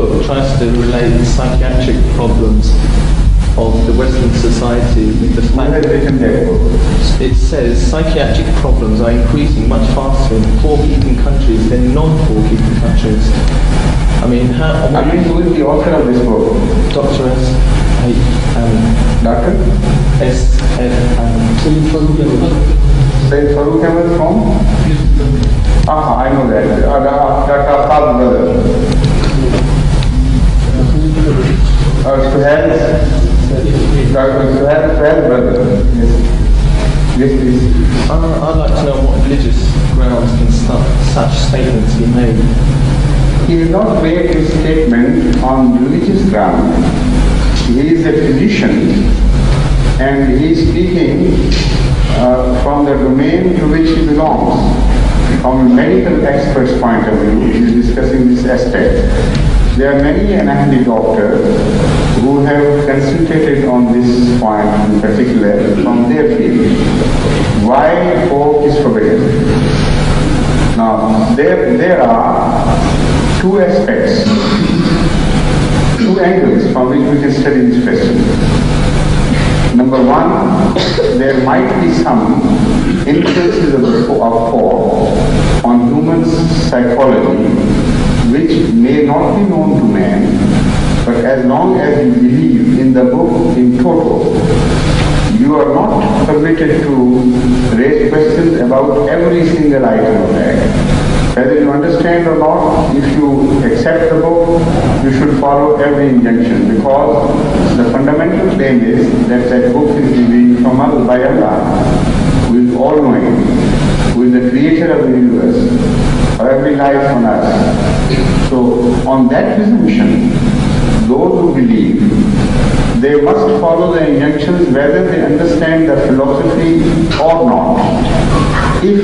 book tries to relate the psychiatric problems of the Western society with the fact that it says psychiatric problems are increasing much faster in poor-keeping countries than non-poor-keeping countries. I mean, who is the author of this book? Dr. S. Dr. S. Sayyid Farouk Ahmed from? I know that. Dr. Khal's brother. Dr. Suhail's brother. Yes, please. I'd like to know what religious grounds can such statements be made. He did not make his statement on religious grounds. He is a physician and he is speaking from the domain to which he belongs. From a medical expert's point of view, he is discussing this aspect. There are many Ahmadi doctors who have concentrated on this point in particular from their field. Why pork is forbidden? Now, there are two aspects, two angles from which we can study this question. Number one, there might be some influences of pork on human psychology which may not be known to man, but as long as you believe in the book in total, you are not permitted to raise questions about every single item of that. Whether you understand or not, if you accept the book, you should follow every injunction, because the fundamental claim is that that book is revealed from Allah, by Allah, who is all-knowing, who is the creator of the universe, of every life on earth. So, on that presumption, those who believe, they must follow the injunctions whether they understand the philosophy or not. If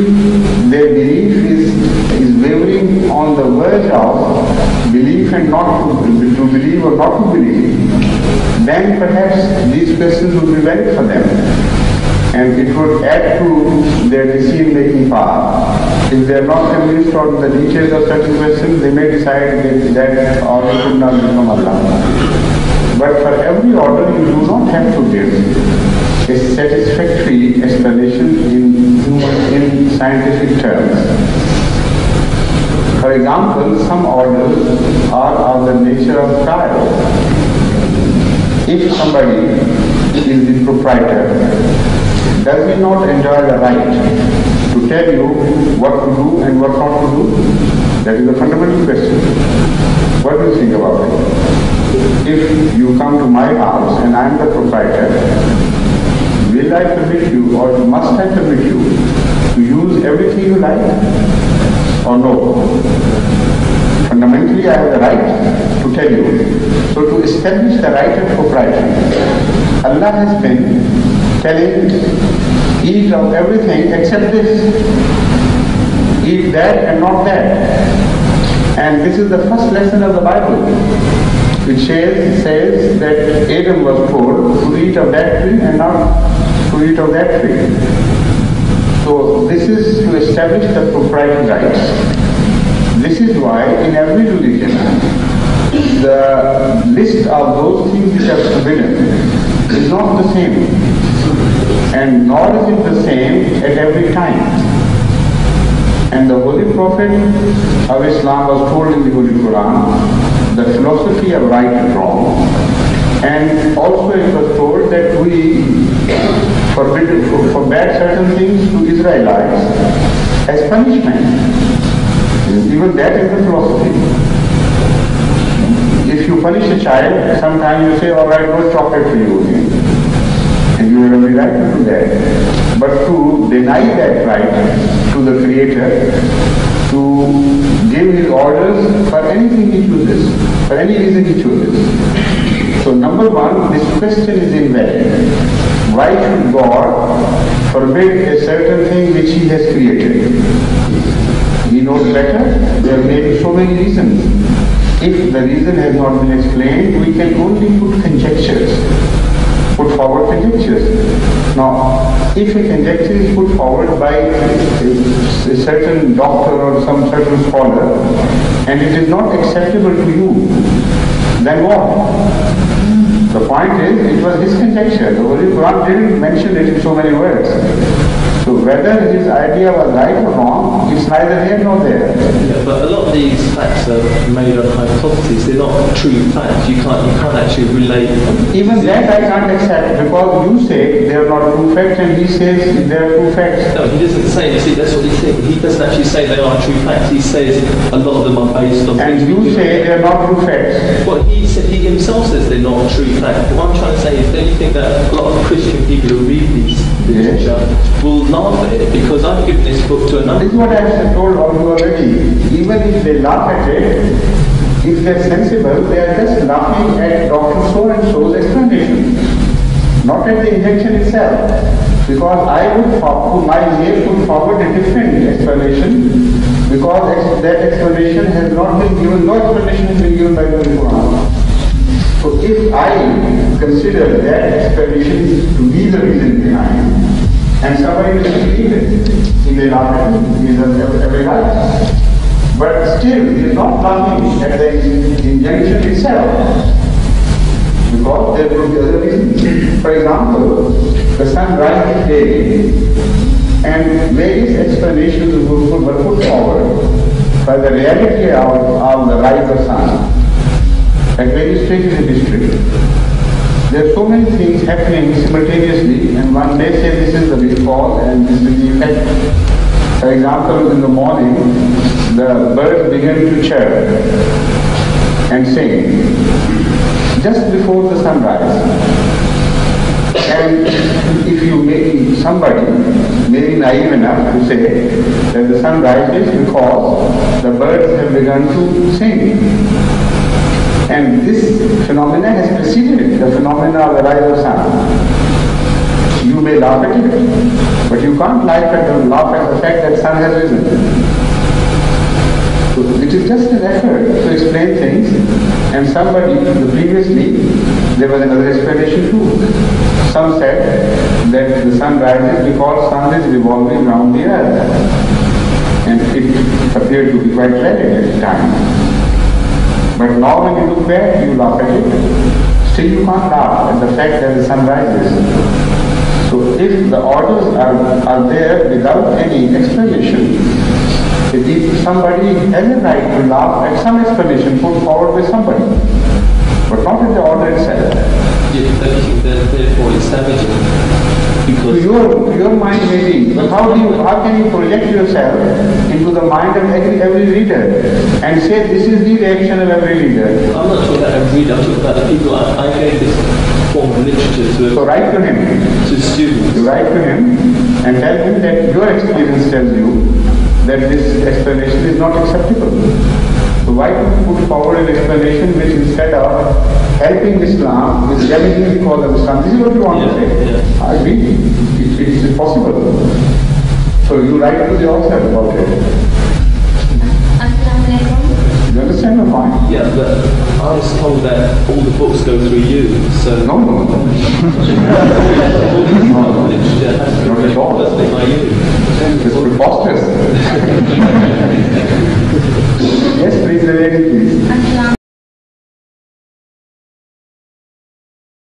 their belief is wavering on the verge of belief and not to believe or not to believe, then perhaps these questions would be valid for them, and it would add to their decision-making power. If they are not convinced on the details of certain questions, they may decide that order could not be from Allah. But for every order, you do not have to give a satisfactory explanation in scientific terms. For example, some orders are of the nature of trial. If somebody is the proprietor, does he not enjoy the right to tell you what to do and what not to do? That is a fundamental question. What do you think about it? If you come to my house and I am the proprietor, will I permit you or must I permit you to use everything you like or no? Fundamentally, I have the right to tell you. So to establish the right of propriety, Allah has been telling, eat of everything except this, eat that and not that. And this is the first lesson of the Bible, which says that Adam was told to eat of that tree and not to eat of that tree. So this is to establish the proprietary rights. This is why in every religion, the list of those things which are forbidden is not the same, and nor is it the same at every time. And the Holy Prophet of Islam was told in the Holy Quran the philosophy of right and wrong, and also it was told that we forbade certain things to Israelites as punishment. Even that is the philosophy. If you punish a child, sometimes you say, all right, no chocolate for you again. And you have every right to do that. But to deny that right to the Creator, to give His orders for anything He chooses, for any reason He chooses. So number one, this question is invalid. Why should God forbid a certain thing which He has created? He knows better. There may be so many reasons. If the reason has not been explained, we can only put forward conjectures. Now, if a conjecture is put forward by a certain doctor or some certain scholar, and it is not acceptable to you, then what? The point is, it was his conjecture. The Holy Quran didn't mention it in so many words. So whether his idea was right or wrong, it's neither here nor there. Yeah, but a lot of these facts are made up hypotheses. They're not true facts. You can't actually relate them. Even that I can't accept, because you say they are not true facts and he says they are true facts. No, he doesn't say. You see, that's what he's saying. He doesn't actually say they are true facts. He says a lot of them are based on. And you say they are not true facts. Well, he himself says they're not true facts. What I'm trying to say is, don't you think that a lot of Christian people who read these literature will laugh at it, because I've given this book to another. This is what I have told all you already. Even if they laugh at it, if they are sensible, they are just laughing at Dr. So-and-so's explanation, not at the injection itself. Because I would forward, my ear would forward a different explanation, because that explanation has not been given, no explanation has been given by the Quran. So if I consider that explanation to be the reason behind, and somebody doesn't believe it, he may laugh at me, he has every right. But still, he is not laughing at the injunction itself, because there could be other reasons. For example, the sun rises daily, and various explanations were put forward by the reality of the rise of sun at various stages in history. There are so many things happening simultaneously, and one may say this is the big cause and this is the effect. For example, in the morning, the birds begin to chirp and sing just before the sunrise. And if you may, somebody may be naive enough to say that the sun rises because the birds have begun to sing. And this phenomena has preceded the phenomena of the rise of sun. You may laugh at it, but you can't laugh at the fact that sun has risen. So it is just an effort to explain things, and somebody, previously, there was another explanation too. Some said that the sun rises because sun is revolving around the earth, and it appeared to be quite tragic at the time. But now when you look back, you laugh at it. Still you can't laugh at the fact that the sun rises. So if the orders are there without any explanation, if somebody has a right to laugh at some explanation put forward by somebody, but not in the order itself. Therefore it's damaging. To your mind maybe, but how can you project yourself into the mind of every reader and say this is the reaction of every reader? I'm not talking about every reader, I'm talking about the people I gave this form of literature to. So write to him. To students. You write to him and tell him that your experience tells you that this explanation is not acceptable. So why don't you put forward an explanation which, instead of helping Islam, is damaging the cause of Islam? This is what you want to say. Yeah. I agree. It's possible. So you write to the author about it. You understand my point? Yeah, but I was told that all the books go through you, so... No. Not at all. It's preposterous. Yes, please, the lady, please.